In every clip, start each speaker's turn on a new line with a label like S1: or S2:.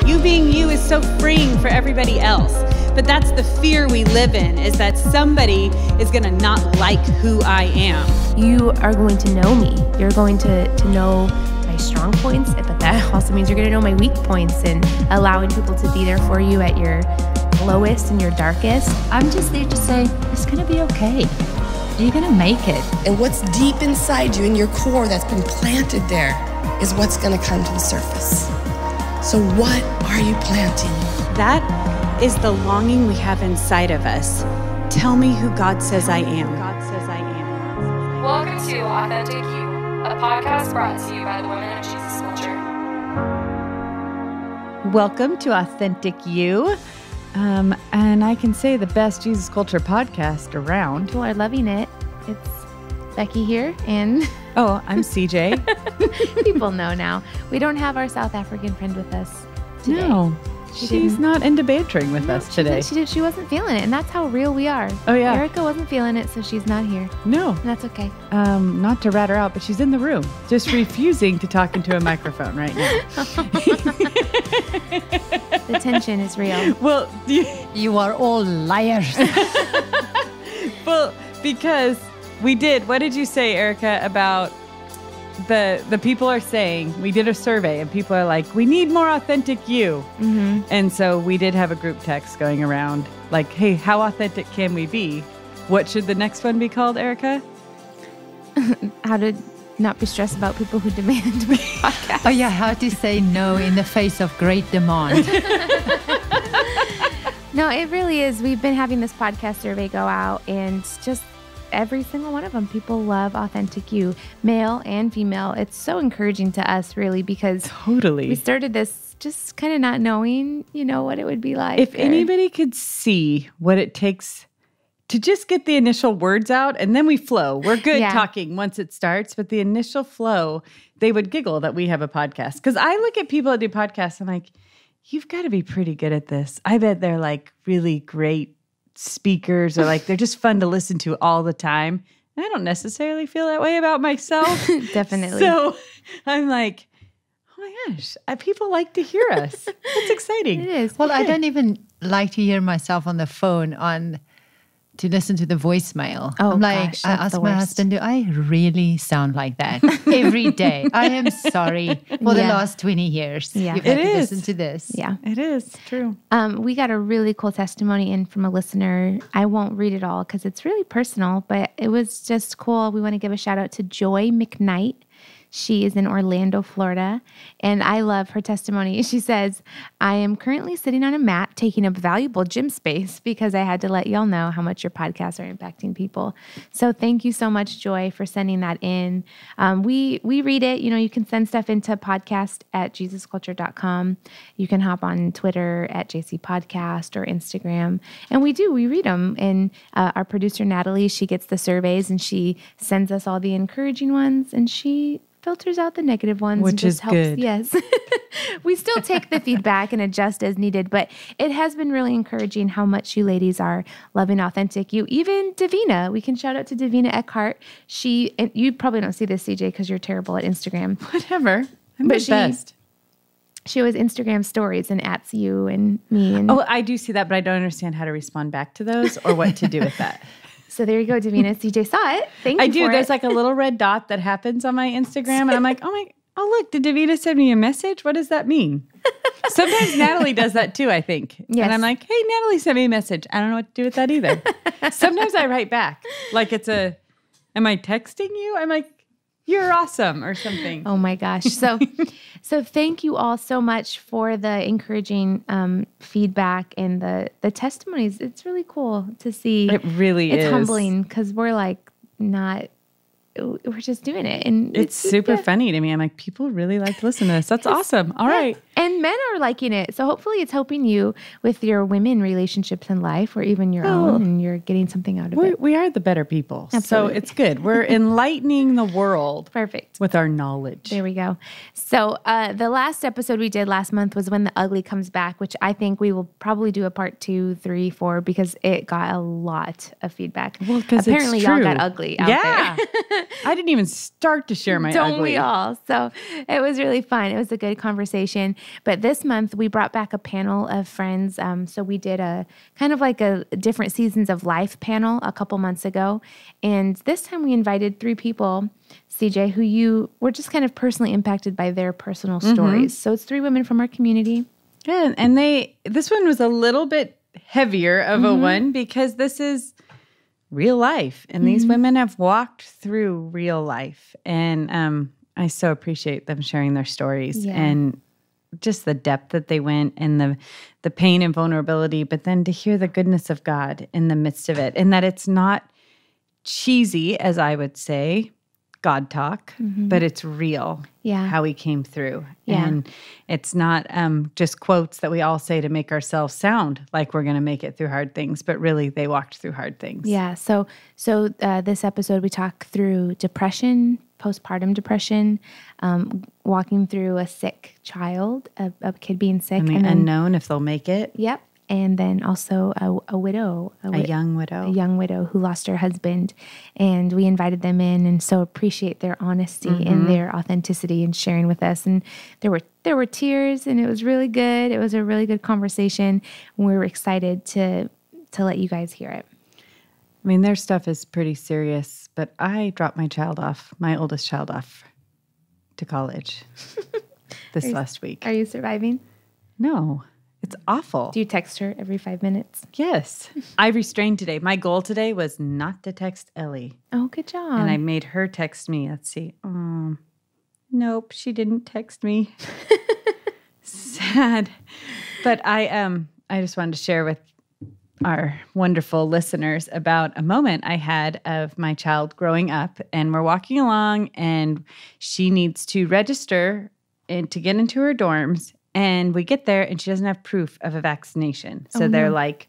S1: You being you is so freeing for everybody else. But that's the fear we live in, is that somebody is going to not like who I am.
S2: You are going to know me. You're going to know my strong points, but that also means you're going to know my weak points, and allowing people to be there for you at your lowest and your darkest.
S3: I'm just there to say, it's going to be okay. You're going to make it.
S4: And what's deep inside you, in your core that's been planted there, is what's going to come to the surface. So what are you planting?
S1: That is the longing we have inside of us. Tell me who God says I am.
S5: Welcome to Authentic You, a podcast brought to you by the Women of Jesus Culture.
S6: Welcome to Authentic You. And I can say the best Jesus Culture podcast around.
S2: People are loving it. It's Becky here, and
S6: Oh, I'm CJ.
S2: people know now. We don't have our South African friend with us today.
S6: No, she's not into bantering with us today.
S2: She wasn't feeling it, and that's how real we are.
S6: Oh, yeah.
S2: Erica wasn't feeling it, so she's not here.
S6: No.
S2: And that's okay.
S6: Not to rat her out, but she's in the room, just refusing to talk into a microphone right now.
S2: The tension is real.
S6: Well,
S3: You are all liars.
S6: well, because we did. What did you say, Erica, about the people are saying, we did a survey and people are like, we need more authentic you.
S2: Mm-hmm.
S6: And so we did have a group text going around like, hey, how authentic can we be? What should the next one be called, Erica?
S2: How to not be stressed about people who demand podcasts.
S3: Oh yeah, how to say no in the face of great demand.
S2: No, it really is. We've been having this podcast survey go out, and just every single one of them, people love authentic you, male and female. It's so encouraging to us, really, because
S6: Totally.
S2: we started this just kind of not knowing, what it would be like.
S6: If anybody could see what it takes to just get the initial words out, and then we flow. We're good
S2: Yeah.
S6: talking once it starts, but the initial flow, they would giggle that we have a podcast. Because I look at people that do podcasts, I'm like, you've got to be pretty good at this. I bet they're like really great speakers, or like they're just fun to listen to all the time. And I don't necessarily feel that way about myself.
S2: Definitely.
S6: So I'm like, oh my gosh, people like to hear us. That's exciting.
S2: It is.
S3: Well, I don't even like to hear myself on the phone to listen to the voicemail.
S2: Oh,
S3: I'm like,
S2: gosh,
S3: I
S2: that's
S3: ask
S2: the
S3: my
S2: worst.
S3: husband, do I really sound like that every day? I am sorry for the
S2: Yeah.
S3: last 20 years.
S2: Yeah.
S3: You've had
S6: It
S3: to
S6: is.
S3: listen to this.
S2: Yeah.
S6: It is true.
S2: We got a really cool testimony in from a listener. I won't read it all because it's really personal, but it was just cool. We want to give a shout out to Joy McKnight. She is in Orlando, Florida, and I love her testimony. She says, I am currently sitting on a mat taking up valuable gym space because I had to let y'all know how much your podcasts are impacting people. So thank you so much, Joy, for sending that in. We read it. You can send stuff into podcast@jesusculture.com. You can hop on Twitter @JCPodcast or Instagram. And we read them. And our producer, Natalie, she gets the surveys and she sends us all the encouraging ones, and she filters out the negative ones.
S6: Which
S2: and just
S6: is
S2: helps.
S6: good.
S2: Yes. We still take the feedback and adjust as needed, but it has been really encouraging how much you ladies are loving authentic you. Even Davina, we can shout out to Davina Eckhart. And you probably don't see this, CJ, because you're terrible at Instagram.
S6: Whatever. I'm
S2: But
S6: the best.
S2: She always Instagram stories and @s you and me. And
S6: Oh, I do see that, but I don't understand how to respond back to those or what to do with that.
S2: so there you go, Davina. CJ saw it. Thank you
S6: I do.
S2: for
S6: There's
S2: it.
S6: like a little red dot that happens on my Instagram, and I'm like, oh look, did Davina send me a message? What does that mean? Sometimes Natalie does that too, I think.
S2: Yes.
S6: And I'm like, hey, Natalie sent me a message. I don't know what to do with that either. Sometimes I write back like am I texting you? I'm like, you're awesome or something.
S2: Oh my gosh. So thank you all so much for the encouraging feedback and the testimonies. It's really cool to see.
S6: It really is.
S2: It's humbling because we're just doing it. And
S6: It's super funny to me. I'm like, people really like to listen to this. That's awesome. All right.
S2: And men are liking it. So hopefully it's helping you with your women relationships in life or even your own, and you're getting something out of it.
S6: We are the better people.
S2: Absolutely.
S6: So it's good. We're enlightening the world
S2: Perfect.
S6: with our knowledge.
S2: There we go. So the last episode we did last month was When the Ugly Comes Back, which I think we will probably do a part 2, 3, 4 because it got a lot of feedback.
S6: Well, 'cause it's
S2: apparently y'all
S6: true.
S2: got ugly out
S6: Yeah.
S2: there.
S6: I didn't even start to share my
S2: Don't
S6: ugly.
S2: we all? So it was really fun. It was a good conversation. But this month we brought back a panel of friends. So we did a kind of like a different seasons of life panel a couple months ago. And this time we invited 3 people, CJ, who you were just kind of personally impacted by their personal stories. So it's 3 women from our community.
S6: Yeah, and this one was a little bit heavier of a one because this is real life. And these women have walked through real life. And I so appreciate them sharing their stories and just the depth that they went and the pain and vulnerability, but then to hear the goodness of God in the midst of it and that it's not cheesy, as I would say, God talk, but it's real.
S2: Yeah.
S6: How he came through.
S2: Yeah.
S6: And it's not just quotes that we all say to make ourselves sound like we're going to make it through hard things, but really they walked through hard things.
S2: Yeah. So this episode, we talk through depression, postpartum depression, walking through a sick child, a kid being sick.
S6: And the unknown if they'll make it.
S2: Yep. And then also a widow.
S6: A young widow.
S2: A young widow who lost her husband. And we invited them in and so appreciate their honesty and their authenticity and sharing with us. And there were tears and it was really good. It was a really good conversation. And we were excited to let you guys hear it.
S6: I mean, their stuff is pretty serious, but I dropped my oldest child off to college last week.
S2: Are you surviving?
S6: No, it's awful.
S2: Do you text her every 5 minutes?
S6: Yes. I restrained today. My goal today was not to text Ellie.
S2: Oh, good job.
S6: And I made her text me. Let's see. Nope, she didn't text me. Sad. But I just wanted to share with our wonderful listeners about a moment I had of my child growing up. And we're walking along and she needs to register and to get into her dorms. And we get there and she doesn't have proof of a vaccination. So they're like,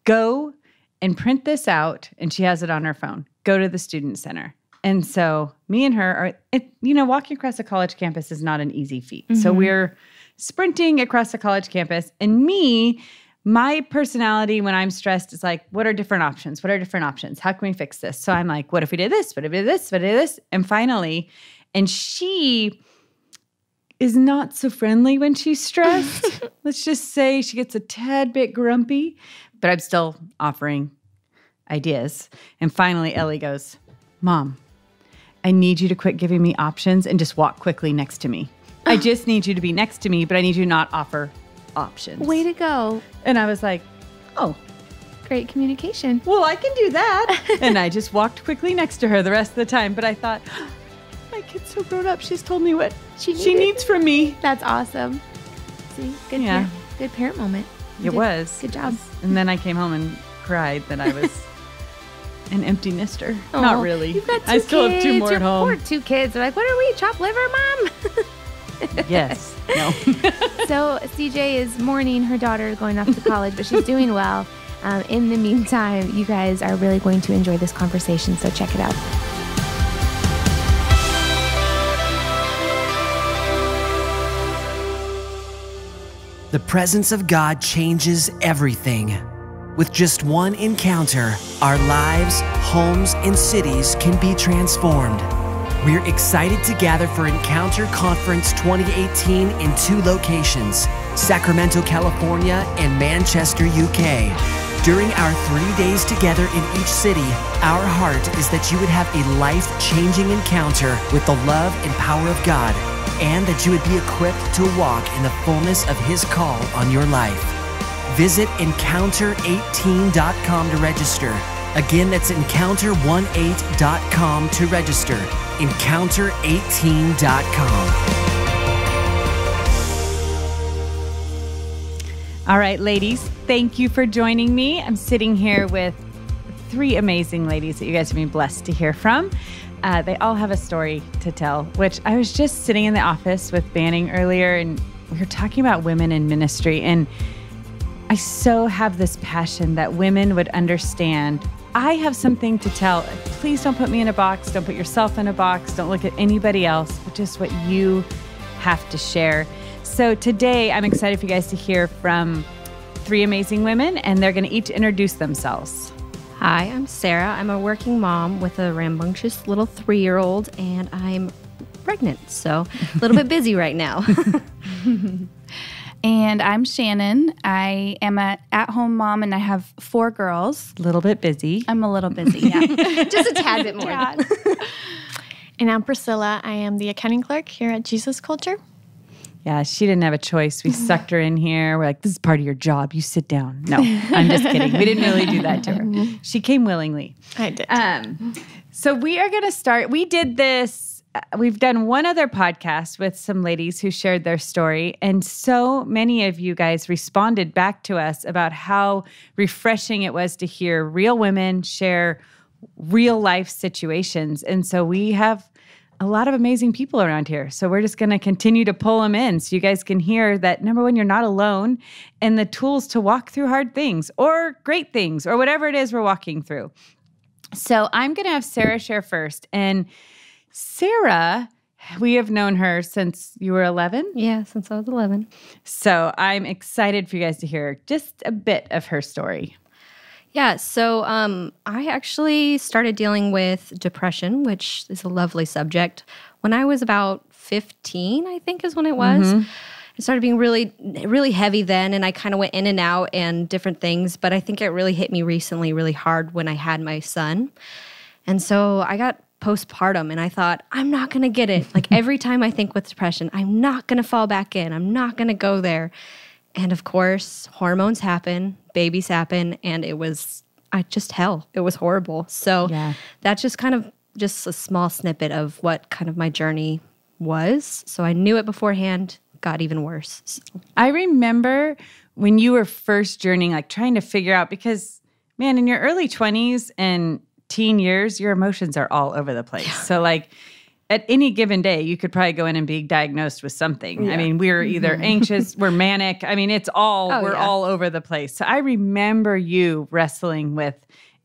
S6: go and print this out. And she has it on her phone. Go to the student center. And so me and her are, walking across a college campus is not an easy feat. So we're sprinting across the college campus. And my personality when I'm stressed is like, what are different options? What are different options? How can we fix this? So I'm like, what if we did this? What if we did this? What if we did this? And finally, and she is not so friendly when she's stressed. Let's just say she gets a tad bit grumpy, but I'm still offering ideas. And finally, Ellie goes, Mom, I need you to quit giving me options and just walk quickly next to me. I just need you to be next to me, but I need you to not offer options.
S2: Way to go.
S6: And I was like, oh,
S2: Great communication.
S6: well, I can do that. And I just walked quickly next to her the rest of the time. But I thought, my kid's so grown up. She's told me what she needs from me.
S2: That's awesome. See, good parent moment.
S6: It was.
S2: Good job.
S6: And then I came home and cried that I was an empty nester.
S2: Oh,
S6: Not really.
S2: You've got 2
S6: I still have 2
S2: kids.
S6: more at
S2: Your
S6: home.
S2: poor 2 kids. They're like, what are we, chopped liver, Mom?
S6: Yes. No.
S2: So CJ is mourning her daughter going off to college, but she's doing well. In the meantime, you guys are really going to enjoy this conversation, so check it out.
S7: The presence of God changes everything. With just one encounter, our lives, homes, and cities can be transformed. We're excited to gather for Encounter Conference 2018 in 2 locations, Sacramento, California, and Manchester, UK. During our 3 days together in each city, our heart is that you would have a life-changing encounter with the love and power of God, and that you would be equipped to walk in the fullness of His call on your life. Visit encounter18.com to register. Again, that's encounter18.com to register. Encounter18.com.
S6: All right, ladies, thank you for joining me. I'm sitting here with 3 amazing ladies that you guys have been blessed to hear from. They all have a story to tell, which I was just sitting in the office with Banning earlier, and we were talking about women in ministry. And I so have this passion that women would understand. I have something to tell. Please don't put me in a box. Don't put yourself in a box. Don't look at anybody else, but just what you have to share. So today, I'm excited for you guys to hear from 3 amazing women, and they're going to each introduce themselves.
S8: Hi, I'm Sarah. I'm a working mom with a rambunctious little 3-year-old, and I'm pregnant, so a little bit busy right now.
S9: And I'm Shannon. I am an at-home mom, and I have 4 girls.
S6: A little bit busy.
S9: I'm a little busy, yeah.
S8: Just a tad bit more.
S10: And I'm Priscilla. I am the accounting clerk here at Jesus Culture.
S6: Yeah, she didn't have a choice. We sucked her in here. We're like, this is part of your job. You sit down. No, I'm just kidding. We didn't really do that to her. She came willingly.
S10: I did.
S6: So we are going to start. We did this. We've done one other podcast with some ladies who shared their story. And so many of you guys responded back to us about how refreshing it was to hear real women share real life situations. And so we have a lot of amazing people around here. So we're just going to continue to pull them in so you guys can hear that, number one, you're not alone, and the tools to walk through hard things or great things or whatever it is we're walking through. So I'm going to have Sarah share first. And Sarah, we have known her since you were 11.
S8: Yeah, since I was 11.
S6: So I'm excited for you guys to hear just a bit of her story.
S8: Yeah, so I actually started dealing with depression, which is a lovely subject, when I was about 15, I think is when it was. It started being really, really heavy then, and I kind of went in and out and different things, but I think it really hit me recently really hard when I had my son. And so I got postpartum, and I thought, I'm not going to get it. Like every time I think with depression, I'm not going to fall back in. I'm not going to go there. And of course, hormones happen, babies happen, and it was just hell. It was horrible. So that's just kind of just a small snippet of what kind of my journey was. So I knew it beforehand, got even worse. So.
S6: I remember when you were first journeying, like trying to figure out, because man, in your early 20s and teen years, your emotions are all over the place. So like at any given day, you could probably go in and be diagnosed with something. Yeah. I mean, we're either anxious, we're manic. I mean, it's all, we're all over the place. So I remember you wrestling with,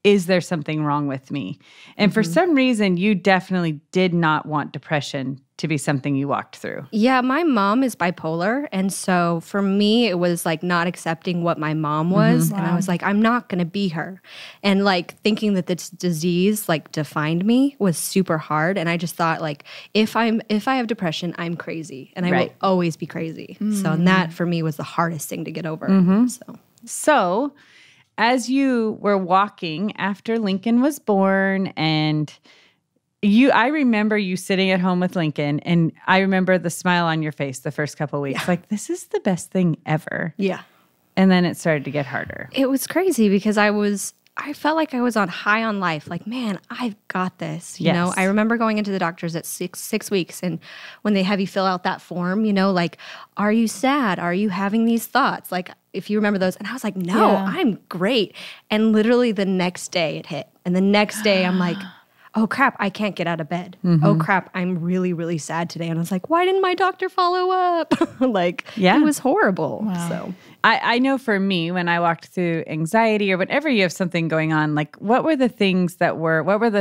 S6: is there something wrong with me? And for some reason, you definitely did not want depression to be something you walked through.
S8: Yeah, my mom is bipolar. And so for me, it was like not accepting what my mom was. And I was like, I'm not going to be her. And like thinking that this disease like defined me was super hard. And I just thought like, if I have depression, I'm crazy. And I will always be crazy. So and that for me was the hardest thing to get over.
S6: So as you were walking after Lincoln was born, and I remember you sitting at home with Lincoln, and I remember the smile on your face the first couple of weeks. Like, this is the best thing ever.
S8: Yeah.
S6: And then it started to get harder.
S8: It was crazy because I felt like I was on high on life. Like, man, I've got this. You know, I remember going into the doctors at six weeks, and when they have you fill out that form, you know, like, are you sad? Are you having these thoughts? Like, if you remember those. And I was like, no, I'm great. And literally the next day it hit. And the next day I'm like, oh crap, I can't get out of bed. Oh crap, I'm really, really sad today. And I was like, why didn't my doctor follow up? Like, it was horrible. Wow. So
S6: I know for me, when I walked through anxiety or whenever you have something going on, like what were the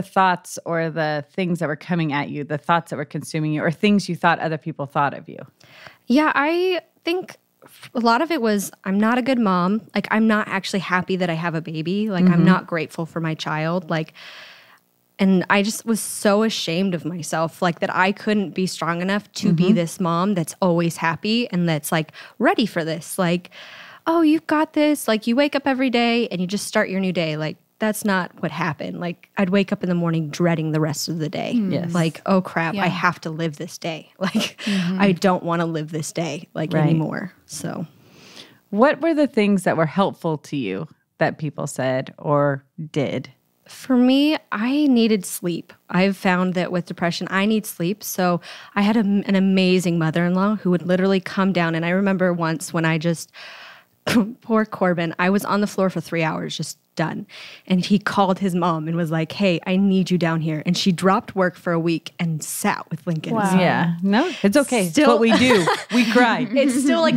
S6: thoughts or the things that were coming at you, the thoughts that were consuming you, or things you thought other people thought of you? Yeah,
S8: I think a lot of it was, I'm not a good mom. Like, I'm not actually happy that I have a baby. Like, I'm not grateful for my child. Like, and I just was so ashamed of myself, like that I couldn't be strong enough to be this mom that's always happy and that's like ready for this. Like, oh, you've got this. Like, you wake up every day and you just start your new day. Like, that's not what happened. Like, I'd wake up in the morning dreading the rest of the day. Yes. Like, oh crap, I have to live this day. Like, I don't want to live this day anymore. So,
S6: what were the things that were helpful to you that people said or did?
S8: For me, I needed sleep. I've found that with depression, I need sleep. So I had an amazing mother-in-law who would literally come down. And I remember once when I just, poor Corbin, I was on the floor for 3 hours, just done. And he called his mom and was like, hey, I need you down here. And she dropped work for a week and sat with Lincoln.
S6: Wow. Yeah. No, it's okay. It's what we do. We cry.
S8: It's still like...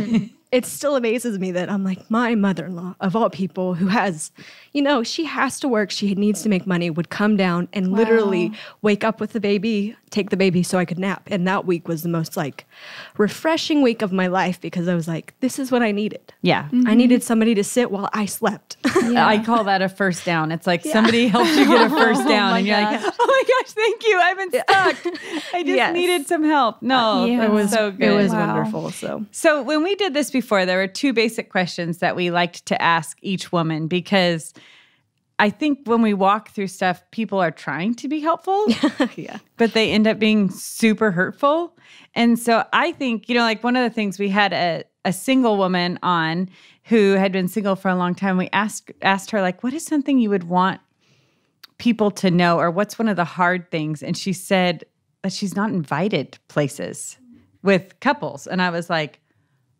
S8: It still amazes me that I'm like, my mother-in-law, of all people, who has, you know, she has to work, she needs to make money, would come down and literally wake up with the baby, take the baby so I could nap. And that week was the most like refreshing week of my life because I was like, this is what I needed.
S6: Yeah.
S8: I needed somebody to sit while I slept.
S6: I call that a first down. It's like somebody helps you get a first down and you're like, oh my gosh, thank you. I've been stuck. I just needed some help. No, it was so good.
S8: It was wonderful.
S6: So when we did this before, there were 2 basic questions that we liked to ask each woman because I think when we walk through stuff, people are trying to be helpful, but they end up being super hurtful. And so I think, like one of the things we had a single woman on who had been single for a long time. We asked her, like, what is something you would want people to know, or what's one of the hard things? And she said that she's not invited places with couples. And I was like,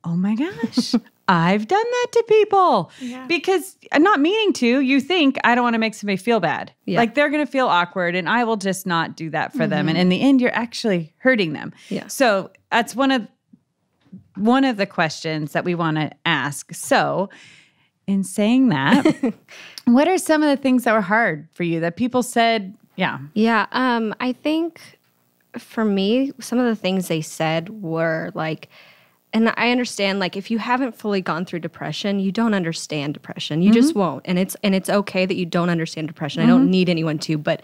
S6: oh my gosh, I've done that to people because I'm not meaning to. You think I don't want to make somebody feel bad. Yeah. Like they're going to feel awkward and I will just not do that for them. And in the end, you're actually hurting them. Yeah. So that's one of the questions that we want to ask. So in saying that, what are some of the things that were hard for you that people said? Yeah.
S8: I think for me, some of the things they said were like, and I understand, like, if you haven't fully gone through depression, you don't understand depression. You just won't. And it's okay that you don't understand depression. I don't need anyone to, but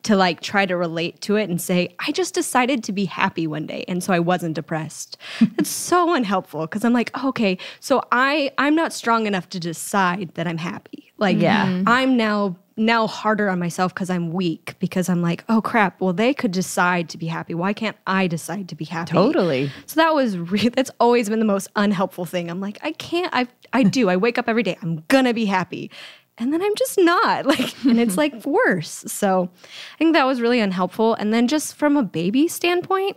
S8: to like try to relate to it and say, I just decided to be happy one day, and so I wasn't depressed. It's so unhelpful because I'm like, okay, so I'm not strong enough to decide that I'm happy. Like, I'm now harder on myself because I'm weak, because I'm like, oh crap, well, they could decide to be happy. Why can't I decide to be happy?
S6: Totally.
S8: So that's always been the most unhelpful thing. I'm like, I can't, I wake up every day, I'm gonna be happy. And then I'm just not, like, and it's like worse. So I think that was really unhelpful. And then just from a baby standpoint,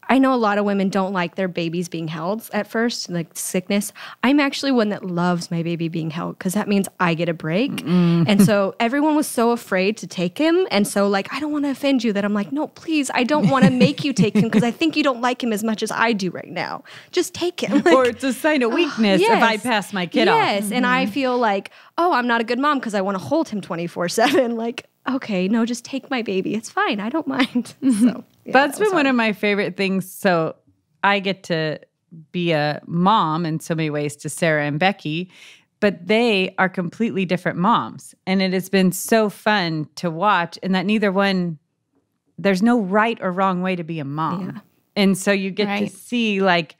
S8: I know a lot of women don't like their babies being held at first, like sickness. I'm actually one that loves my baby being held because that means I get a break. And so everyone was so afraid to take him. And so like, I don't want to offend you, that I'm like, no, please, I don't want to make you take him because I think you don't like him as much as I do right now. Just take him. Like,
S6: or it's a sign of weakness if I pass my kid off.
S8: Yes, and I feel like, oh, I'm not a good mom because I want to hold him 24/7. Like, okay, no, just take my baby. It's fine. I don't mind. So
S6: that's been one of my favorite things. So I get to be a mom in so many ways to Sarah and Becky, but they are completely different moms. And it has been so fun to watch, and that there's no right or wrong way to be a mom. Yeah. And so you get to see like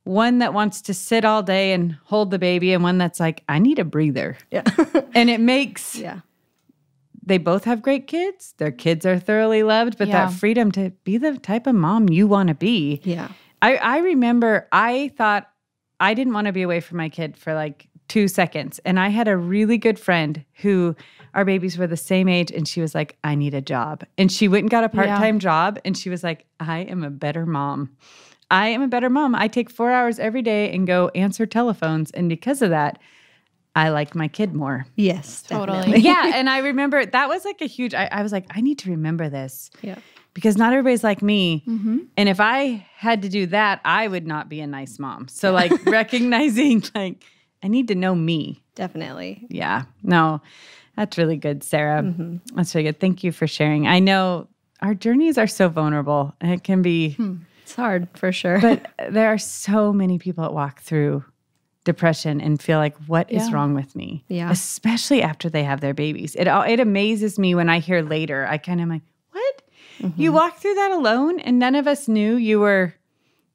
S6: one that wants to sit all day and hold the baby, and one that's like, I need a breather. Yeah. And it makes... They both have great kids. Their kids are thoroughly loved, but that freedom to be the type of mom you want to be. Yeah. I remember I thought I didn't want to be away from my kid for like 2 seconds. And I had a really good friend who our babies were the same age, and she was like, I need a job. And she went and got a part-time job, and she was like, I am a better mom. I am a better mom. I take 4 hours every day and go answer telephones. And because of that, I like my kid more.
S8: Yes,
S9: totally.
S6: Yeah, and I remember that was like a huge, I was like, I need to remember this. Yeah. Because not everybody's like me. And if I had to do that, I would not be a nice mom. So like recognizing like, I need to know me.
S8: Definitely.
S6: Yeah. No, that's really good, Sarah. That's really good. Thank you for sharing. I know our journeys are so vulnerable, and it can be.
S8: It's hard for sure.
S6: But there are so many people that walk through depression and feel like, what is wrong with me? Yeah. Especially after they have their babies. It amazes me when I hear later, I kind of like, what? You walked through that alone, and none of us knew you were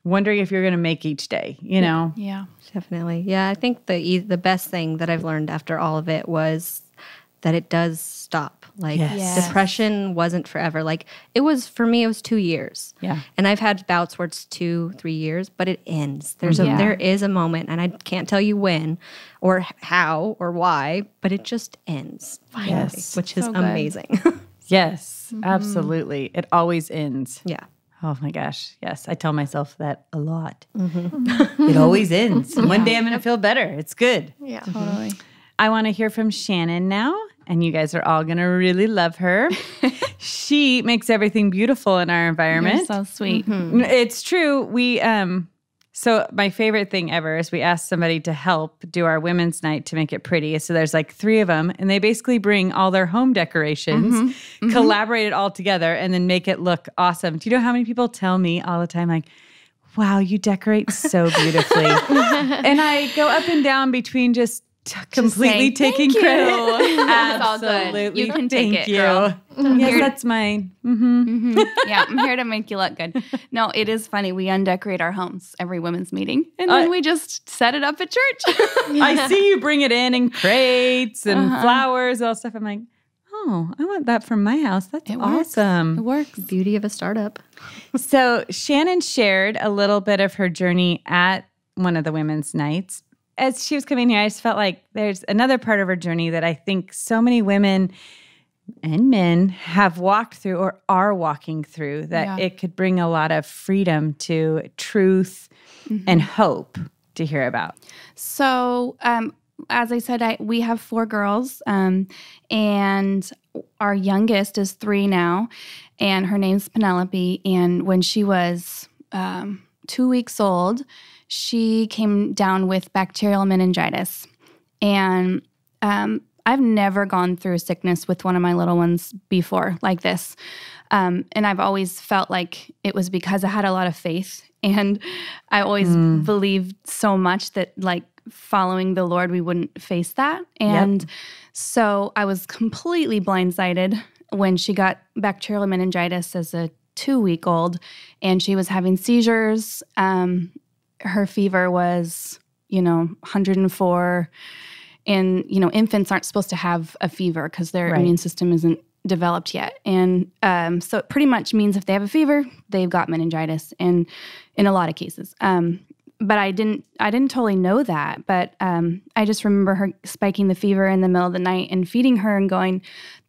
S6: wondering if you're going to make each day, you know?
S9: Yeah.
S8: Definitely. Yeah, I think the best thing that I've learned after all of it was that it does stop. Like depression wasn't forever. Like for me, it was 2 years. Yeah. And I've had bouts where it's 2-3 years, but it ends. There is a moment, and I can't tell you when or how or why, but it just ends finally, which is amazing.
S6: Yes, absolutely. It always ends. Yeah. Oh my gosh. Yes. I tell myself that a lot. It always ends. One day I'm going to feel better. It's good.
S10: Yeah.
S9: Totally.
S6: I want to hear from Shannon now, and you guys are all going to really love her. She makes everything beautiful in our environment.
S9: You're so sweet.
S6: It's true. We So my favorite thing ever is we asked somebody to help do our women's night to make it pretty. So there's like 3 of them, and they basically bring all their home decorations, collaborate it all together, and then make it look awesome. Do you know how many people tell me all the time, like, wow, you decorate so beautifully. And I go up and down between just completely taking credit.
S9: It's all good.
S6: Absolutely.
S9: You can take
S6: Thank
S9: it,
S6: you.
S9: girl.
S6: Yes, that's mine.
S9: Yeah, I'm here to make you look good. No, it is funny. We undecorate our homes every women's meeting, and then we just set it up at church.
S6: I see you bring it in crates and flowers, all stuff. I'm like, oh, I want that from my house. That's awesome.
S8: It works. Beauty of a startup.
S6: So Shannon shared a little bit of her journey at one of the women's nights. As she was coming here, I just felt like there's another part of her journey that I think so many women and men have walked through or are walking through, that it could bring a lot of freedom to truth and hope to hear about.
S9: So, as I said, we have 4 girls, and our youngest is 3 now, and her name's Penelope. And when she was 2 weeks old, she came down with bacterial meningitis. And I've never gone through sickness with one of my little ones before like this. And I've always felt like it was because I had a lot of faith. And I always believed so much that, like, following the Lord, we wouldn't face that. And so I was completely blindsided when she got bacterial meningitis as a 2-week-old, and she was having seizures. Her fever was, 104. And, infants aren't supposed to have a fever because their immune system isn't developed yet. And so it pretty much means if they have a fever, they've got meningitis, and in a lot of cases. But I didn't totally know that. But I just remember her spiking the fever in the middle of the night and feeding her and going,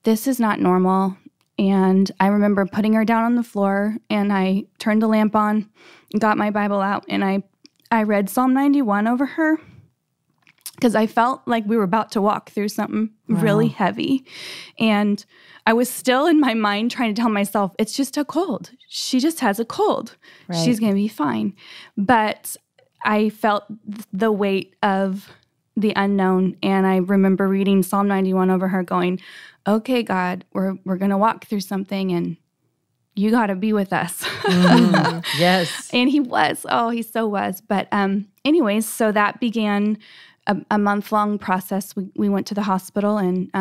S9: this is not normal. And I remember putting her down on the floor, and I turned the lamp on and got my Bible out, and I read Psalm 91 over her because I felt like we were about to walk through something really heavy. And I was still in my mind trying to tell myself, it's just a cold. She just has a cold. Right. She's going to be fine. But I felt the weight of the unknown. And I remember reading Psalm 91 over her going, okay, God, we're going to walk through something, and you got to be with us.
S6: Yes.
S9: And he was. Oh, he so was. But anyways, so that began a month-long process. We went to the hospital and,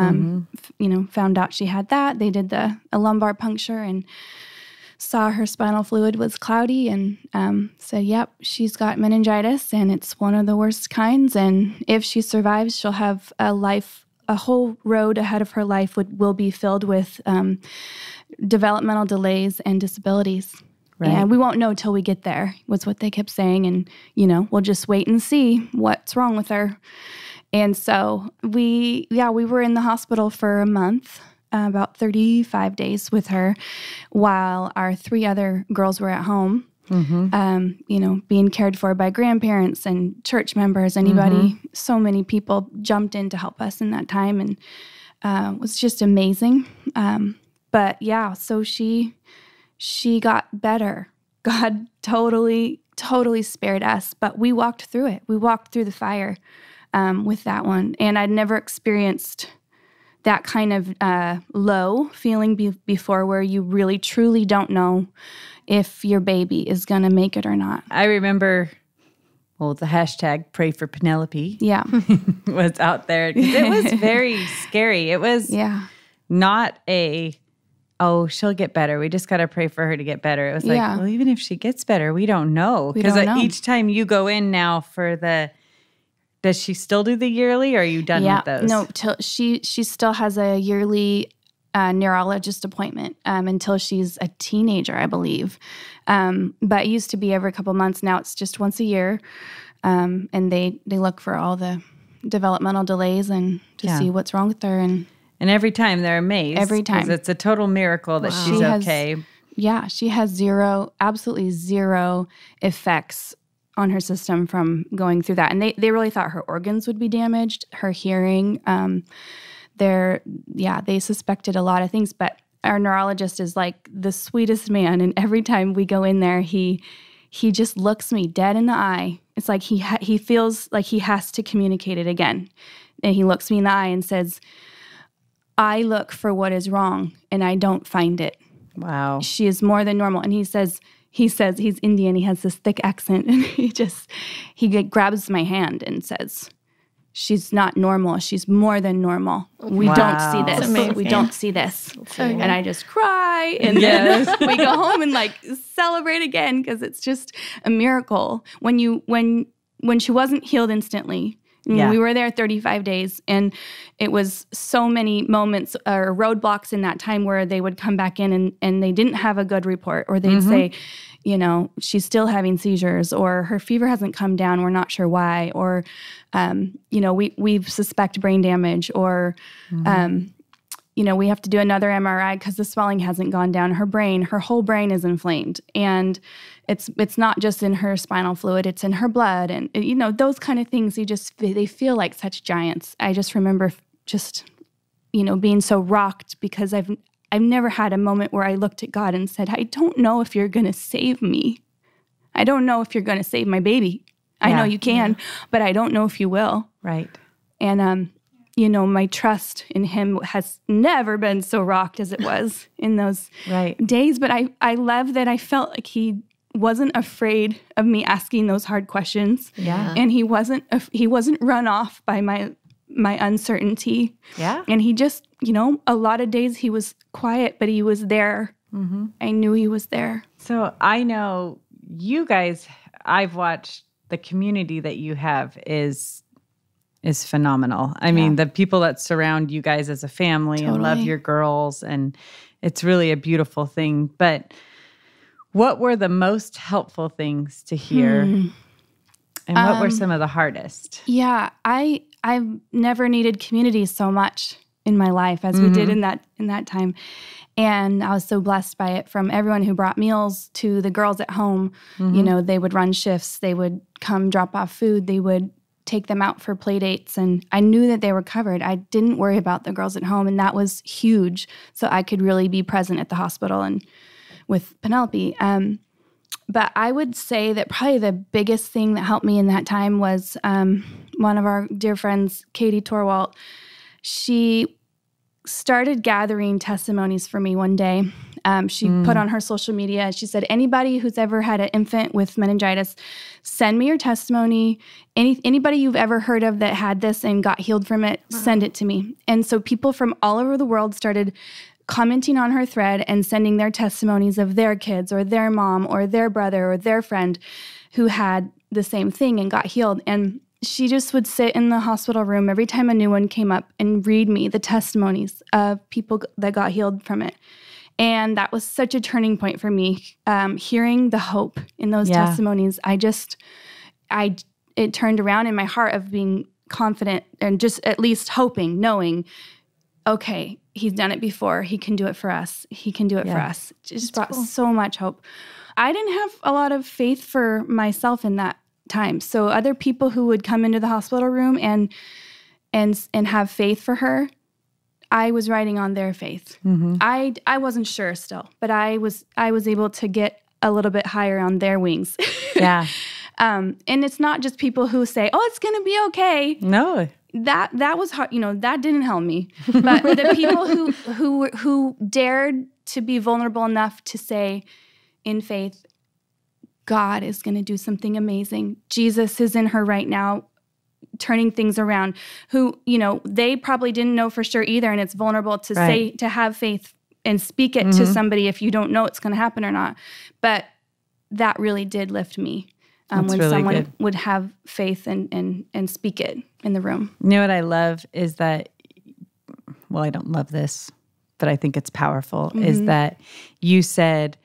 S9: found out she had that. They did a lumbar puncture and saw her spinal fluid was cloudy and said, yep, she's got meningitis, and it's one of the worst kinds. And if she survives, she'll have a whole road ahead of her life will be filled with developmental delays and disabilities. Right. And we won't know till we get there, was what they kept saying. And, we'll just wait and see what's wrong with her. And so we were in the hospital for a month, about 35 days with her, while our 3 other girls were at home, being cared for by grandparents and church members, anybody. So many people jumped in to help us in that time, and it was just amazing. But yeah, so she got better. God totally spared us, but we walked through it. We walked through the fire with that one. And I'd never experienced that kind of low feeling before, where you really, truly don't know if your baby is going to make it or not.
S6: I remember, the hashtag Pray for Penelope was out there. It was very scary. It was not she'll get better. We just got to pray for her to get better. It was like, well, even if she gets better, we don't know. Because each time you go in now for does she still do the yearly, or are you done with those?
S9: No, she still has a yearly neurologist appointment until she's a teenager, I believe. But it used to be every couple months. Now it's just once a year. And they look for all the developmental delays and to see what's wrong with her.
S6: And every time they're amazed.
S9: Every time.
S6: It's a total miracle that she's okay.
S9: She has absolutely zero effects on her system from going through that. And they really thought her organs would be damaged, her hearing. They suspected a lot of things. But our neurologist is like the sweetest man. And every time we go in there, he he just looks me dead in the eye. It's like he feels like he has to communicate it again. And he looks me in the eye and says, I look for what is wrong and I don't find it.
S6: Wow.
S9: She is more than normal. And he says he's Indian. He has this thick accent. And he grabs my hand and says, she's not normal. She's more than normal. We don't see this. We don't see this. And I just cry. And then we go home and like celebrate again because it's just a miracle. When she wasn't healed instantly, we were there 35 days, and it was so many moments or roadblocks in that time where they would come back in and they didn't have a good report, or they'd say, you know, she's still having seizures, or her fever hasn't come down, we're not sure why, or, you know, we suspect brain damage, or, you know, we have to do another MRI because the swelling hasn't gone down. Her whole brain is inflamed, and it's not just in her spinal fluid, it's in her blood, and you know, those kind of things. They feel like such giants. I just remember just, you know, being so rocked because I've never had a moment where I looked at God and said, I don't know if you're going to save me. I don't know if you're going to save my baby. I know you can, but I don't know if you will.
S6: Right.
S9: And you know, my trust in him has never been so rocked as it was in those days. But I love that I felt like he wasn't afraid of me asking those hard questions.
S6: Yeah.
S9: And he wasn't run off by my uncertainty.
S6: Yeah.
S9: And he just, you know, a lot of days he was quiet, but he was there. Mm-hmm. I knew he was there.
S6: So I know you guys, I've watched the community that you have is phenomenal. I mean, the people that surround you guys as a family and love your girls, and it's really a beautiful thing. But what were the most helpful things to hear? And what were some of the hardest?
S9: Yeah, I've never needed community so much in my life as we did in that time. And I was so blessed by it, from everyone who brought meals to the girls at home. You know, they would run shifts. They would come drop off food. They would take them out for play dates, and I knew that they were covered. I didn't worry about the girls at home, and that was huge. So I could really be present at the hospital and with Penelope. But I would say that probably the biggest thing that helped me in that time was one of our dear friends, Katie Torwalt. She started gathering testimonies for me one day. She put on her social media, she said, anybody who's ever had an infant with meningitis, send me your testimony. Anybody you've ever heard of that had this and got healed from it, send it to me. And so people from all over the world started commenting on her thread and sending their testimonies of their kids or their mom or their brother or their friend who had the same thing and got healed. And she just would sit in the hospital room every time a new one came up and read me the testimonies of people that got healed from it. And that was such a turning point for me, hearing the hope in those testimonies. It turned around in my heart of being confident and just at least hoping, knowing, okay, he's done it before. He can do it for us. He can do it for us. It just brought so much hope. I didn't have a lot of faith for myself in that time. So other people who would come into the hospital room and have faith for her, I was riding on their faith. I wasn't sure still, but I was able to get a little bit higher on their wings.
S6: Yeah.
S9: And it's not just people who say, "Oh, it's going to be okay."
S6: No.
S9: That was hard. You know, that didn't help me. But the people who dared to be vulnerable enough to say, in faith, God is going to do something amazing. Jesus is in her right now, turning things around. Who, you know, they probably didn't know for sure either, and it's vulnerable to say, to have faith and speak it to somebody if you don't know it's going to happen or not. But that really did lift me. When really someone would have faith and speak it in the room.
S6: You know what I love is that, well, I don't love this, but I think it's powerful, is that you said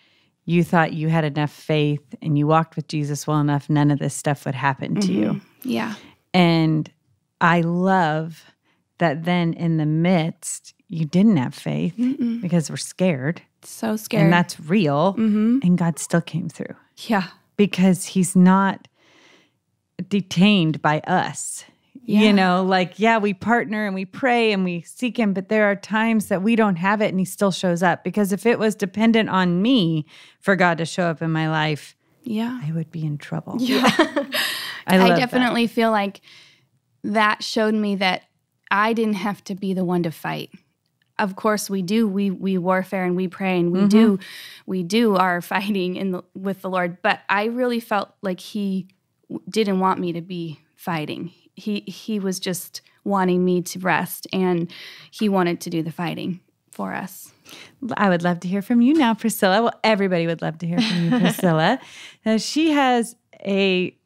S6: you thought you had enough faith and you walked with Jesus well enough, none of this stuff would happen to you.
S9: Yeah.
S6: And I love that then in the midst, you didn't have faith because we're scared.
S9: So scared.
S6: And that's real. And God still came through.
S9: Yeah.
S6: Because he's not detained by us. Yeah. You know, like, we partner and we pray and we seek him, but there are times that we don't have it and he still shows up. Because if it was dependent on me for God to show up in my life,
S9: Yeah.
S6: I would be in trouble.
S9: Yeah.
S6: I love
S9: definitely feel like that showed me that I didn't have to be the one to fight. Of course we do. We warfare and we pray and we do our fighting with the Lord. But I really felt like he didn't want me to be fighting. He was just wanting me to rest, and he wanted to do the fighting for us.
S6: I would love to hear from you now, Priscilla. Well, everybody would love to hear from you, Priscilla. Now, she has a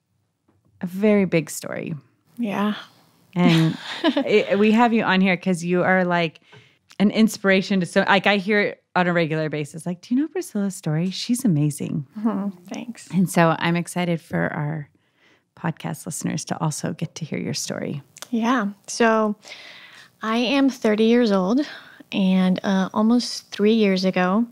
S6: very big story.
S10: Yeah.
S6: And we have you on here because you are like an inspiration to so. Like I hear it on a regular basis. Like, do you know Priscilla's story? She's amazing.
S10: Thanks.
S6: And so I'm excited for our podcast listeners to also get to hear your story.
S10: Yeah. So I am 30 years old, and almost 3 years ago,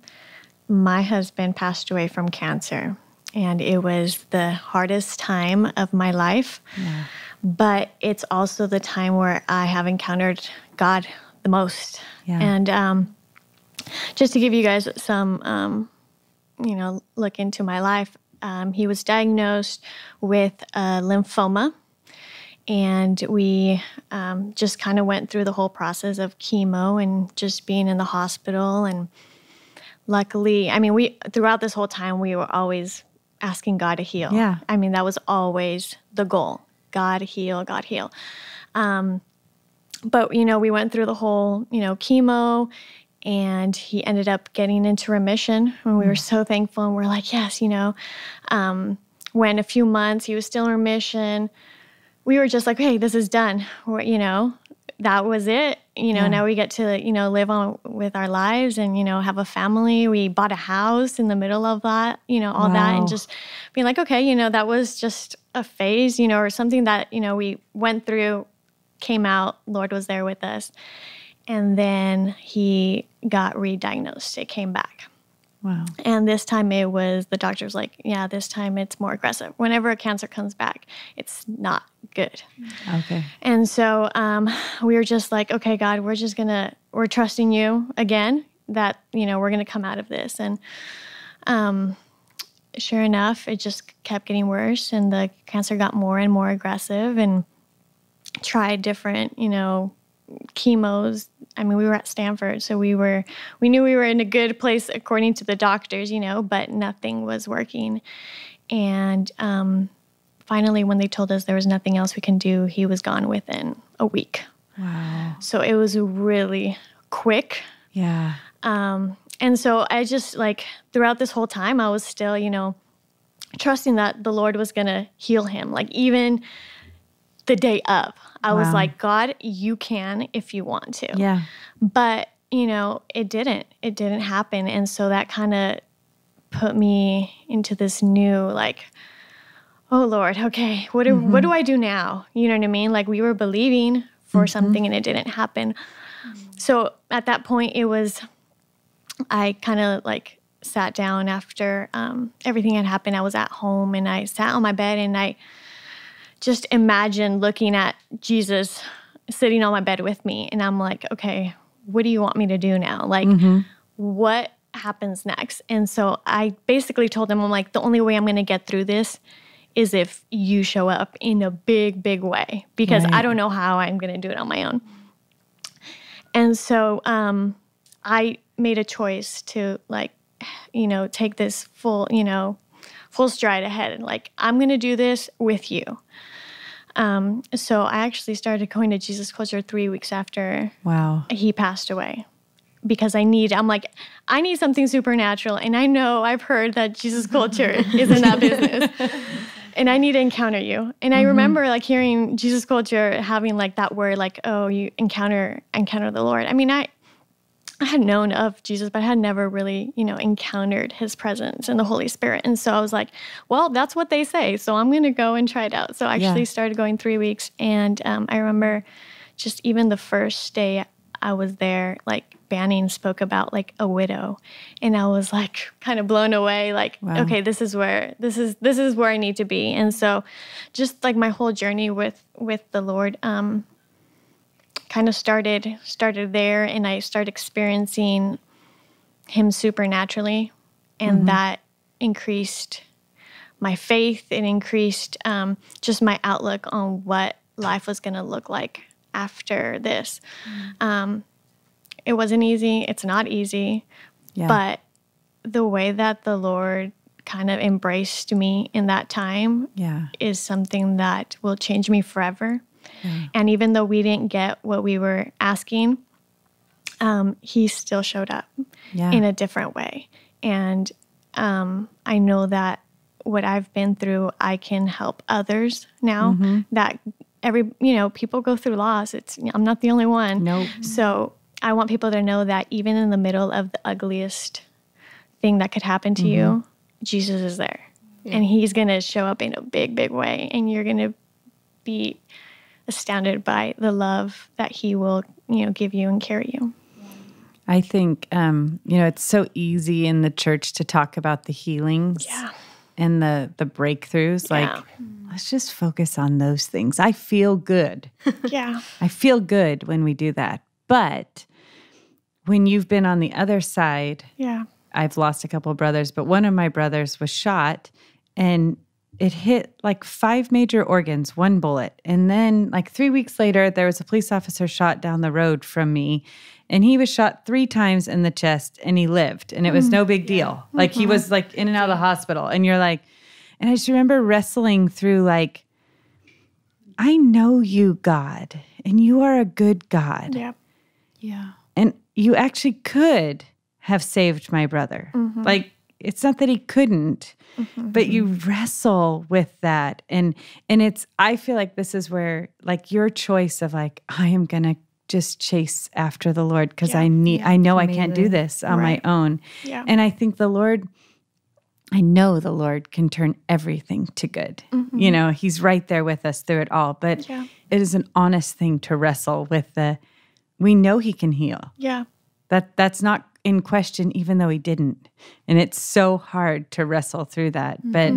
S10: my husband passed away from cancer. And it was the hardest time of my life. Yeah. But it's also the time where I have encountered God the most. Yeah. And just to give you guys some, look into my life, he was diagnosed with lymphoma. And we just kind of went through the whole process of chemo and just being in the hospital. And luckily, throughout this whole time, we were always asking God to heal.
S6: Yeah.
S10: That was always the goal. God heal, God heal. But, we went through the whole, chemo, and he ended up getting into remission. And we were so thankful. And we're like, yes, when a few months he was still in remission, we were just like, hey, this is done. That was it. Now we get to, live on with our lives and, have a family. We bought a house in the middle of that, all that, and just being like, okay, that was just a phase, or something that, we went through, came out, Lord was there with us. And then he got re-diagnosed. It came back.
S6: Wow.
S10: And this time the doctor was like, yeah, this time it's more aggressive. Whenever a cancer comes back, it's not good.
S6: Okay.
S10: And so we were just like, okay, God, we're trusting you again that, we're going to come out of this. And sure enough, it just kept getting worse, and the cancer got more and more aggressive, and tried different, chemos. We were at Stanford, so we knew we were in a good place according to the doctors, but nothing was working. And finally, when they told us there was nothing else we can do, he was gone within a week.
S6: Wow.
S10: So it was really quick.
S6: Yeah.
S10: And so I just throughout this whole time, I was still, trusting that the Lord was going to heal him. Even the day of, I was like, God, you can if you want to.
S6: Yeah.
S10: But, it didn't happen. And so that kind of put me into this new, oh Lord, okay, what do I do now? You know what I mean? We were believing for something and it didn't happen. So at that point I kind of sat down after everything had happened. I was at home and I sat on my bed and I just imagined looking at Jesus sitting on my bed with me. And I'm like, okay, what do you want me to do now? What happens next? And so I basically told him, I'm like, the only way I'm going to get through this is if you show up in a big, big way, because I don't know how I'm going to do it on my own. And so I made a choice to take this full stride ahead. I'm going to do this with you. So I actually started going to Jesus Culture 3 weeks after he passed away, because I need something supernatural. And I know I've heard that Jesus Culture is in that business. And I need to encounter you. And I remember hearing Jesus Culture having that word, oh, you encounter the Lord. I had known of Jesus, but I had never really, encountered his presence and the Holy Spirit. And so I was like, well, that's what they say, so I'm going to go and try it out. So I actually started going 3 weeks. And I remember just even the first day I was there, Banning spoke about a widow. And I was kind of blown away, okay, this is where I need to be. And so just my whole journey with the Lord, kind of started there, and I started experiencing him supernaturally, and that increased my faith. It increased just my outlook on what life was going to look like after this. It wasn't easy. It's not easy.
S6: Yeah.
S10: But the way that the Lord kind of embraced me in that time is something that will change me forever. And even though we didn't get what we were asking, he still showed up in a different way. And I know that what I've been through, I can help others now. That people go through loss. I'm not the only one.
S6: Nope.
S10: So I want people to know that even in the middle of the ugliest thing that could happen to you, Jesus is there. And he's going to show up in a big, big way. And you're going to be astounded by the love that he will, give you and carry you.
S6: I think, it's so easy in the church to talk about the healings and the breakthroughs. Like, let's just focus on those things. I feel good. I feel good when we do that. But when you've been on the other side, I've lost a couple of brothers, but one of my brothers was shot and it hit like 5 major organs, 1 bullet. And then like 3 weeks later, there was a police officer shot down the road from me and he was shot 3 times in the chest and he lived and it was no big deal. Like he was like in and out of the hospital and you're like, and I just remember wrestling through like, I know you, God, and you are a good God.
S10: Yeah.
S6: And you actually could have saved my brother. Like, it's not that he couldn't, but you wrestle with that. And I feel like this is where, like, your choice of like, I am going to just chase after the Lord because I know I can't do this on my own.
S10: Yeah.
S6: And I think I know the Lord can turn everything to good. He's right there with us through it all. But it is an honest thing to wrestle with we know he can heal.
S10: Yeah.
S6: That's not in question, even though he didn't. And it's so hard to wrestle through that. But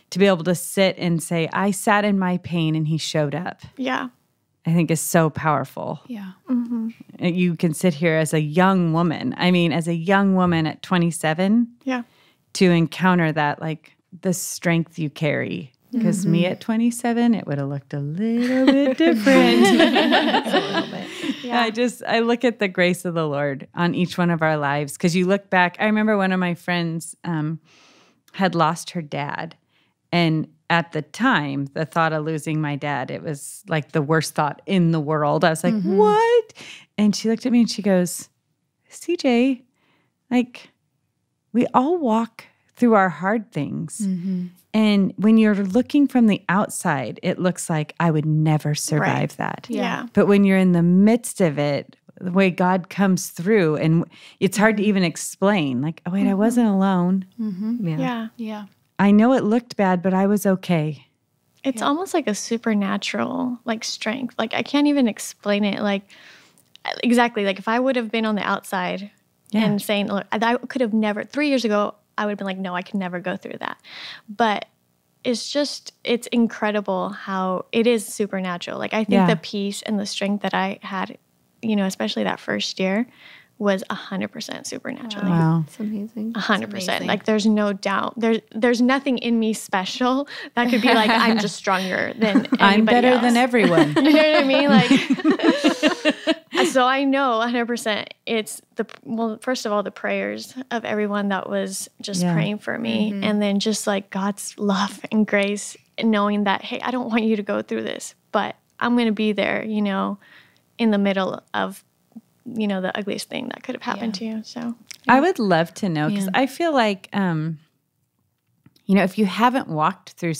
S6: to be able to sit and say, I sat in my pain and he showed up.
S10: Yeah.
S6: I think is so powerful.
S9: Yeah.
S6: You can sit here as a young woman. I mean, as a young woman at 27, to encounter that, like the strength you carry. Because me at 27, it would have looked a little bit different. I look at the grace of the Lord on each one of our lives. Because you look back, I remember one of my friends had lost her dad. And at the time, the thought of losing my dad, it was like the worst thought in the world. I was like, what? And she looked at me and she goes, CJ, like, we all walk through our hard things. And when you're looking from the outside, it looks like I would never survive that.
S10: Yeah.
S6: But when you're in the midst of it, the way God comes through, and it's hard to even explain, like, oh, wait, I wasn't alone.
S10: Yeah.
S9: Yeah.
S6: I know it looked bad, but I was okay.
S10: It's almost like a supernatural, like, strength. Like, I can't even explain it. Like, exactly. Like, if I would have been on the outside and saying, look, I could have never, 3 years ago, I would have been like, no, I can never go through that. But it's incredible how it is supernatural. Like, I think the peace and the strength that I had, especially that first year, was 100% supernatural.
S6: Wow.
S8: It's amazing.
S10: 100%. Like, there's no doubt. There's nothing in me special that could be like, I'm just stronger than anybody
S6: I'm better
S10: else.
S6: than everyone.
S10: You know what I mean? Like, so I know 100% it's first of all, the prayers of everyone that was just praying for me. And then just like God's love and grace, and knowing that, hey, I don't want you to go through this, but I'm going to be there, in the middle of, the ugliest thing that could have happened to you. So
S6: I would love to know, because I feel like, if you haven't walked through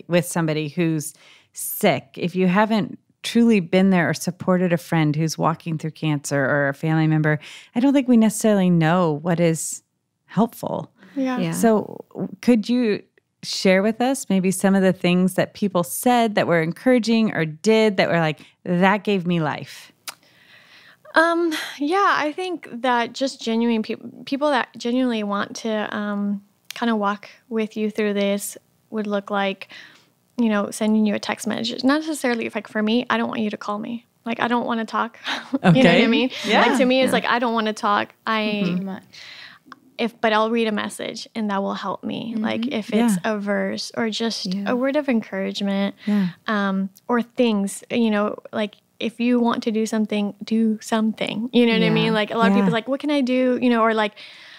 S6: with somebody who's sick, if you haven't truly been there or supported a friend who's walking through cancer or a family member, I don't think we necessarily know what is helpful.
S10: yeah.
S6: So could you share with us maybe some of the things that people said that were encouraging or did that were like, that gave me life?
S10: I think that just genuine people that genuinely want to kind of walk with you through this would look like, sending you a text message. Not necessarily, like, for me, I don't want you to call me. Like, I don't want to talk.
S6: Okay.
S10: You know what I mean?
S6: Yeah.
S10: Like, to me, it's like, I don't want to talk. but I'll read a message and that will help me. Like if it's a verse or just a word of encouragement, or things, like if you want to do something, do something. You know what I mean? Like a lot of people like, what can I do? Or like,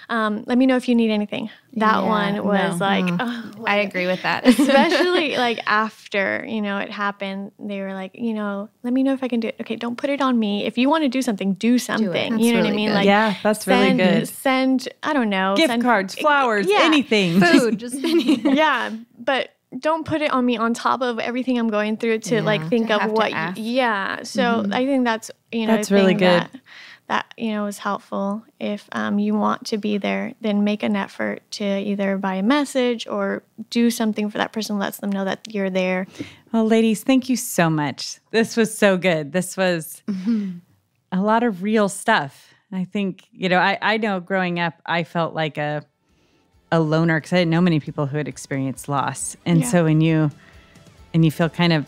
S10: let me know if you need anything. That one was
S2: I agree with that.
S10: Especially like after, it happened, they were like, let me know if I can do it. Okay, don't put it on me. If you want to do something, do something. You know what I mean?
S2: good.
S10: Like,
S6: Yeah, that's really good.
S10: Send, I don't know.
S6: Gift cards, flowers, anything.
S8: Food, just anything.
S10: Yeah, but don't put it on me on top of everything I'm going through to like think of what. So I think that's
S6: That's really good.
S10: That was helpful. If you want to be there, then make an effort to either buy a message or do something for that person, lets them know that you're there.
S6: Well, ladies, thank you so much. This was so good. This was a lot of real stuff. I think, I know growing up, I felt like a loner because I didn't know many people who had experienced loss. And so when you feel kind of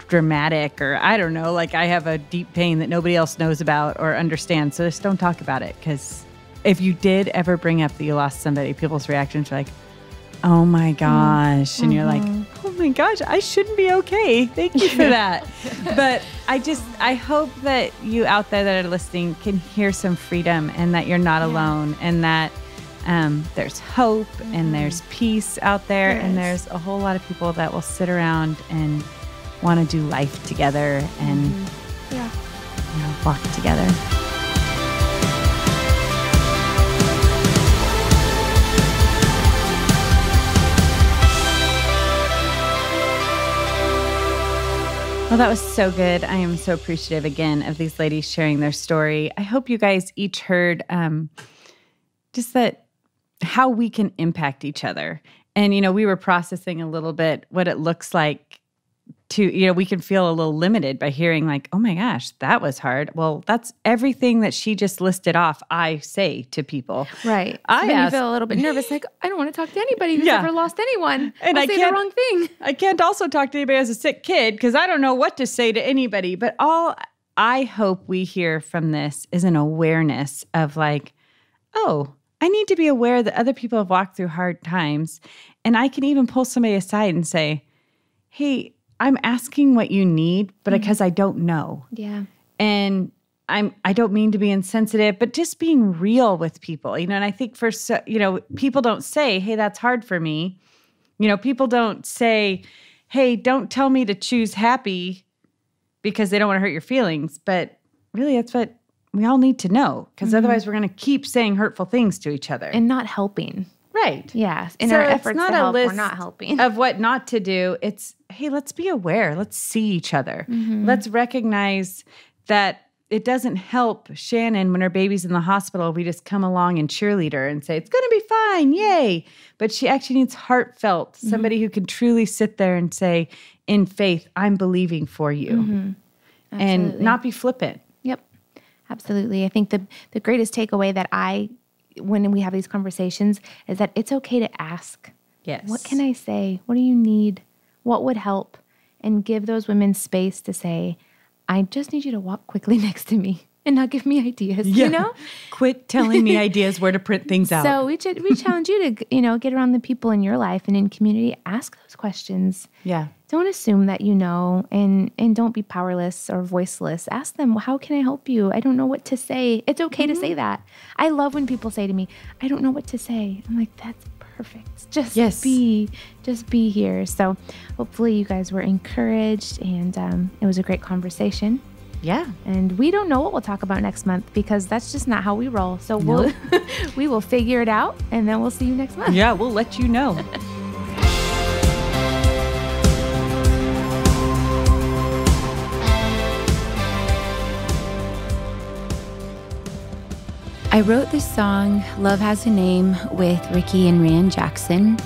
S6: dramatic, or I don't know, like I have a deep pain that nobody else knows about or understands. So just don't talk about it, because if you did ever bring up that you lost somebody, people's reactions are like, oh my gosh. And you're like, oh my gosh, I shouldn't be okay. Thank you for that. But I hope that you out there that are listening can hear some freedom, and that you're not alone, and that there's hope and there's peace out there. And there's a whole lot of people that will sit around and want to do life together and walk together. Well, that was so good. I am so appreciative again of these ladies sharing their story. I hope you guys each heard just that how we can impact each other. And, we were processing a little bit what it looks like to, we can feel a little limited by hearing like, oh my gosh, that was hard. Well, that's everything that she just listed off, I say to people.
S2: Right. So then you feel a little bit nervous, like, I don't want to talk to anybody who's ever lost anyone.
S6: And
S2: I'll say the wrong thing.
S6: I can't also talk to anybody who has a sick kid because I don't know what to say to anybody. But all I hope we hear from this is an awareness of like, oh, I need to be aware that other people have walked through hard times. And I can even pull somebody aside and say, hey, I'm asking what you need, but because I don't know.
S2: Yeah.
S6: And I don't mean to be insensitive, but just being real with people, and I think people don't say, hey, that's hard for me. People don't say, hey, don't tell me to choose happy because they don't want to hurt your feelings. But really, that's what we all need to know, because otherwise we're going to keep saying hurtful things to each other.
S2: And not helping.
S6: Right.
S2: Yeah. In our efforts to help, we're not helping.
S6: Of what not to do. It's, hey, let's be aware. Let's see each other. Let's recognize that it doesn't help Shannon when her baby's in the hospital. We just come along and cheerlead her and say, it's going to be fine. Yay. But she actually needs heartfelt, somebody who can truly sit there and say, in faith, I'm believing for you. And not be flippant.
S2: Yep. Absolutely. I think the greatest takeaway that when we have these conversations is that it's okay to ask.
S6: Yes.
S2: What can I say? What do you need? What would help? And give those women space to say, I just need you to walk quickly next to me and not give me ideas,
S6: Quit telling me ideas where to print things out.
S2: So we challenge you to, get around the people in your life and in community, ask those questions.
S6: Yeah.
S2: Don't assume that you know, and don't be powerless or voiceless. Ask them, how can I help you? I don't know what to say. It's okay to say that. I love when people say to me, I don't know what to say. I'm like, that's perfect. Just be here. So hopefully you guys were encouraged, and it was a great conversation.
S6: Yeah.
S2: And we don't know what we'll talk about next month, because that's just not how we roll. So we will figure it out, and then we'll see you next month.
S6: Yeah, we'll let you know.
S11: I wrote this song, Love Has a Name, with Ricky and Rand Jackson.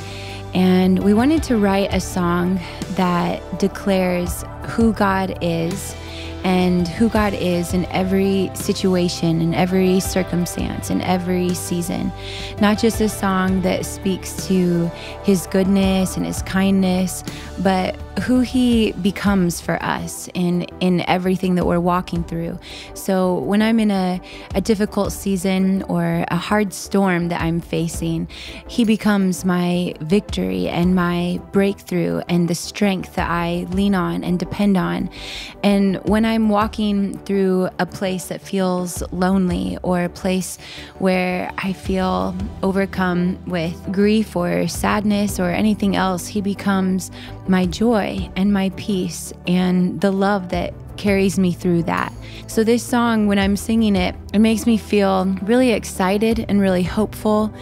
S11: And we wanted to write a song that declares who God is, and who God is in every situation, in every circumstance, in every season. Not just a song that speaks to his goodness and his kindness, but who he becomes for us in everything that we're walking through. So when I'm in a difficult season or a hard storm that I'm facing, he becomes my victory and my breakthrough and the strength that I lean on and depend on. And when I'm walking through a place that feels lonely or a place where I feel overcome with grief or sadness or anything else, he becomes my joy and my peace and the love that carries me through that. So this song, when I'm singing it, it makes me feel really excited and really hopeful.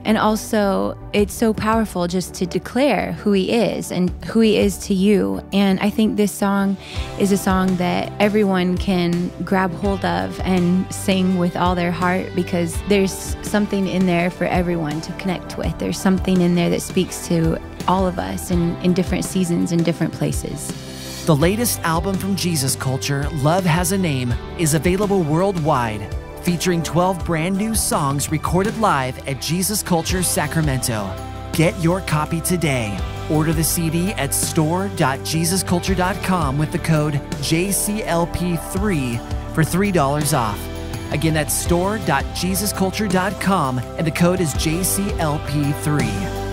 S11: And also, it's so powerful just to declare who he is and who he is to you. And I think this song is a song that everyone can grab hold of and sing with all their heart, because there's something in there for everyone to connect with. There's something in there that speaks to all of us in different seasons and different places.
S7: The latest album from Jesus Culture, Love Has a Name, is available worldwide, featuring 12 brand new songs recorded live at Jesus Culture Sacramento. Get your copy today. Order the CD at store.jesusculture.com with the code JCLP3 for $3 off. Again, that's store.jesusculture.com and the code is JCLP3.